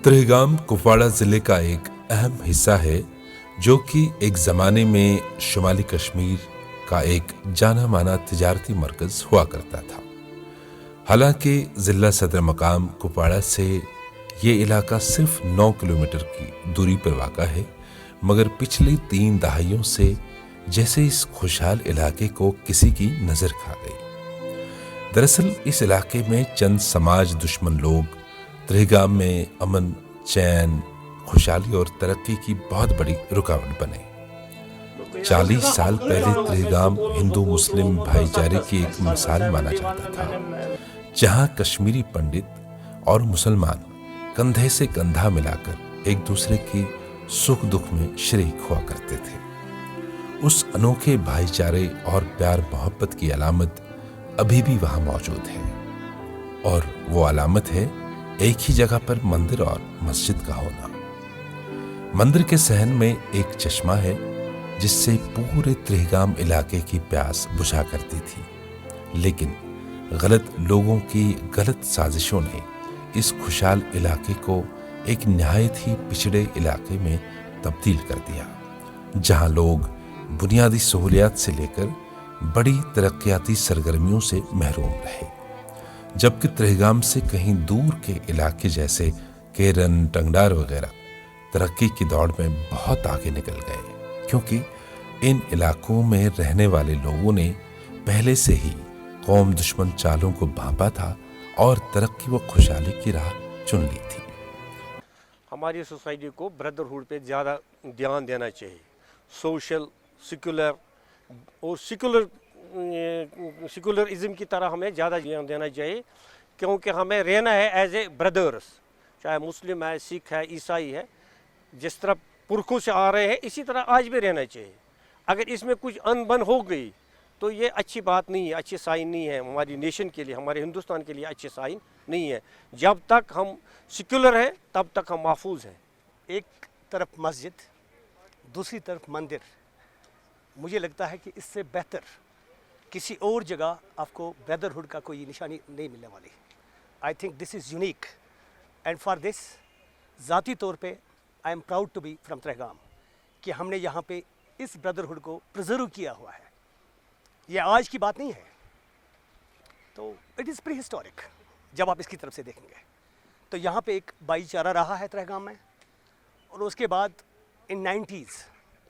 त्रेहगाम कुपवाड़ा ज़िले का एक अहम हिस्सा है जो कि एक ज़माने में शुमाली कश्मीर का एक जाना माना तिजारती मरकज़ हुआ करता था। हालांकि ज़िला सदर मकाम कुपवाड़ा से ये इलाका सिर्फ 9 किलोमीटर की दूरी पर वाक़ा है, मगर पिछली 3 दहाइयों से जैसे इस खुशहाल इलाके को किसी की नज़र खा गई। दरअसल इस इलाके में चंद समाज दुश्मन लोग त्रेहगाम में अमन, चैन, खुशहाली और तरक्की की बहुत बड़ी रुकावट बने। 40 साल पहले त्रेहगाम हिंदू मुस्लिम भाईचारे की एक मिसाल माना जाता था, जहां कश्मीरी पंडित और मुसलमान कंधे से कंधा मिलाकर एक दूसरे की सुख दुख में शरीक हुआ करते थे। उस अनोखे भाईचारे और प्यार मोहब्बत की अलामत अभी भी वहां मौजूद है, और वो अलामत है एक ही जगह पर मंदिर और मस्जिद का होना। मंदिर के सहन में एक चश्मा है जिससे पूरे त्रेहगाम इलाके की प्यास बुझा करती थी, लेकिन गलत लोगों की गलत साजिशों ने इस खुशहाल इलाके को एक निहायत ही पिछड़े इलाके में तब्दील कर दिया, जहां लोग बुनियादी सहूलियात से लेकर बड़ी तरक्याती सरगर्मियों से महरूम रहे। जबकि त्रेहगाम से कहीं दूर के इलाके जैसे केरन, टंगडार वगैरह तरक्की की दौड़ में बहुत आगे निकल गए, क्योंकि इन इलाकों में रहने वाले लोगों ने पहले से ही कौम दुश्मन चालों को भांपा था और तरक्की व खुशहाली की राह चुन ली थी। हमारी सोसाइटी को ब्रदरहुड पे ज़्यादा ध्यान देना चाहिए। सोशल, सेकुलर और सेकुलरिज्म की तरह हमें ज़्यादा ध्यान देना चाहिए, क्योंकि हमें रहना है एज ए ब्रदर्स, चाहे मुस्लिम है, सिख है, ईसाई है। जिस तरह पुरखों से आ रहे हैं इसी तरह आज भी रहना चाहिए। अगर इसमें कुछ अनबन हो गई तो ये अच्छी बात नहीं है, अच्छी साइन नहीं है हमारी नेशन के लिए, हमारे हिंदुस्तान के लिए अच्छी साइन नहीं है। जब तक हम सेकुलर हैं तब तक हम महफूज हैं। एक तरफ मस्जिद, दूसरी तरफ मंदिर, मुझे लगता है कि इससे बेहतर किसी और जगह आपको ब्रदरहुड का कोई निशानी नहीं मिलने वाली। I think this is unique, and for this ज़ाती तौर पे I am proud to be from Trehgam कि हमने यहाँ पे इस ब्रदरहुड को प्रिजर्व किया हुआ है। ये आज की बात नहीं है, तो इट इज़ प्री हिस्टोरिक। जब आप इसकी तरफ से देखेंगे तो यहाँ पे एक भाईचारा रहा है त्रेहगाम में, और उसके बाद इन 90s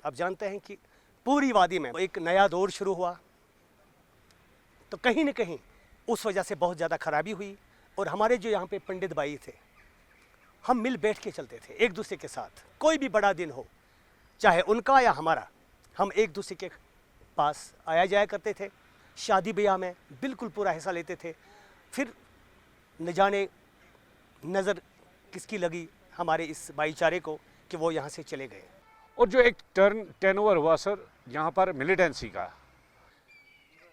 आप जानते हैं कि पूरी वादी में एक नया दौर शुरू हुआ, तो कहीं न कहीं उस वजह से बहुत ज़्यादा खराबी हुई। और हमारे जो यहाँ पे पंडित भाई थे, हम मिल बैठ के चलते थे एक दूसरे के साथ। कोई भी बड़ा दिन हो, चाहे उनका या हमारा, हम एक दूसरे के पास आया जाया करते थे। शादी ब्याह में बिल्कुल पूरा हिस्सा लेते थे। फिर न जाने नज़र किसकी लगी हमारे इस भाईचारे को कि वो यहाँ से चले गए। और जो एक टर्नओवर हुआ सर यहाँ पर मिलिटेंसी का,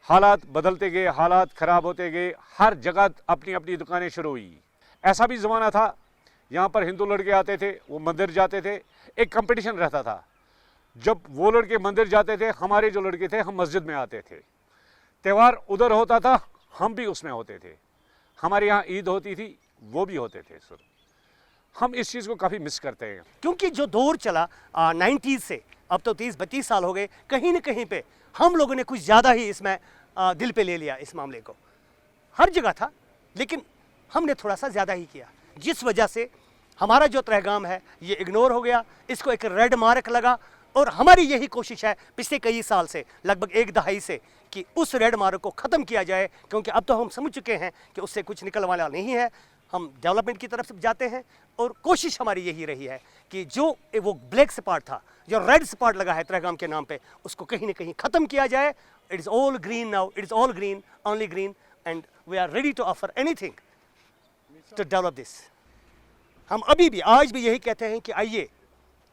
हालात बदलते गए, हालात ख़राब होते गए, हर जगह अपनी अपनी दुकानें शुरू हुई। ऐसा भी ज़माना था यहाँ पर हिंदू लड़के आते थे, वो मंदिर जाते थे, एक कंपटीशन रहता था। जब वो लड़के मंदिर जाते थे, हमारे जो लड़के थे हम मस्जिद में आते थे। त्यौहार उधर होता था, हम भी उसमें होते थे। हमारे यहाँ ईद होती थी, वो भी होते थे सर। हम इस चीज़ को काफ़ी मिस करते हैं, क्योंकि जो दौर चला 90s से अब तो 30-32 साल हो गए, कहीं न कहीं पे हम लोगों ने कुछ ज़्यादा ही इसमें दिल पे ले लिया। इस मामले को हर जगह था, लेकिन हमने थोड़ा सा ज़्यादा ही किया, जिस वजह से हमारा जो त्रेहगाम है ये इग्नोर हो गया, इसको एक रेड मार्क लगा। और हमारी यही कोशिश है पिछले कई साल से, लगभग 1 दहाई से, कि उस रेड मार्क को ख़त्म किया जाए, क्योंकि अब तो हम समझ चुके हैं कि उससे कुछ निकलने वाला नहीं है। हम डेवलपमेंट की तरफ से जाते हैं, और कोशिश हमारी यही रही है कि जो वो ब्लैक स्पॉट था, जो रेड स्पॉट लगा है त्रेहगाम के नाम पे, उसको कहीं ना कहीं ख़त्म किया जाए। It is all green now, it is all green, only green, and we are ready to offer anything to develop this. हम अभी भी आज भी यही कहते हैं कि आइए,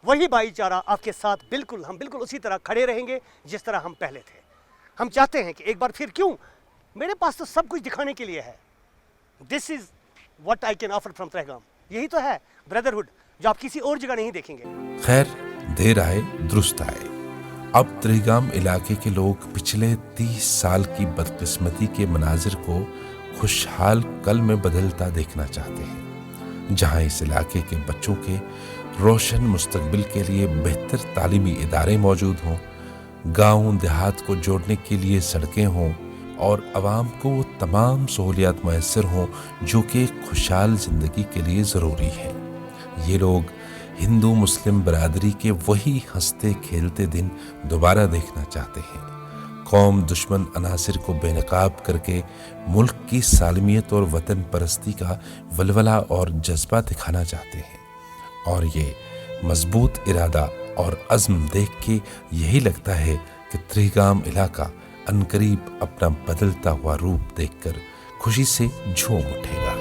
वही भाईचारा आपके साथ, बिल्कुल हम बिल्कुल उसी तरह खड़े रहेंगे जिस तरह हम पहले थे। हम चाहते हैं कि एक बार फिर, क्यों, मेरे पास तो सब कुछ दिखाने के लिए है। This is what I can offer from Trehgam. यही तो है ब्रदरहुड, जो आप किसी और जगह नहीं देखेंगे। खैर, देर आए दुरुस्त आए। अब त्रेहगाम इलाके के लोग पिछले 30 साल की बदकिस्मती के मनाजिर को खुशहाल कल में बदलता देखना चाहते हैं। जहां इस इलाके के बच्चों के रोशन मुस्तकबिल के लिए बेहतर तालीमी इदारे मौजूद हों, गांव देहात को जोड़ने के लिए सड़कें हों और आवाम को वो तमाम सहूलियात मैसर हों जो कि एक खुशहाल ज़िंदगी के लिए ज़रूरी है। ये लोग हिंदू मुस्लिम बरादरी के वही हंसते खेलते दिन दोबारा देखना चाहते हैं। कौम दुश्मन अनासिर को बेनकाब करके मुल्क की सालमियत और वतन परस्ती का वलवला और जज्बा दिखाना चाहते हैं, और ये मजबूत इरादा और अज़्म देख के यही लगता है कि त्रिगाम इलाका अनकरीब अपना बदलता हुआ रूप देखकर खुशी से झूम उठेगा।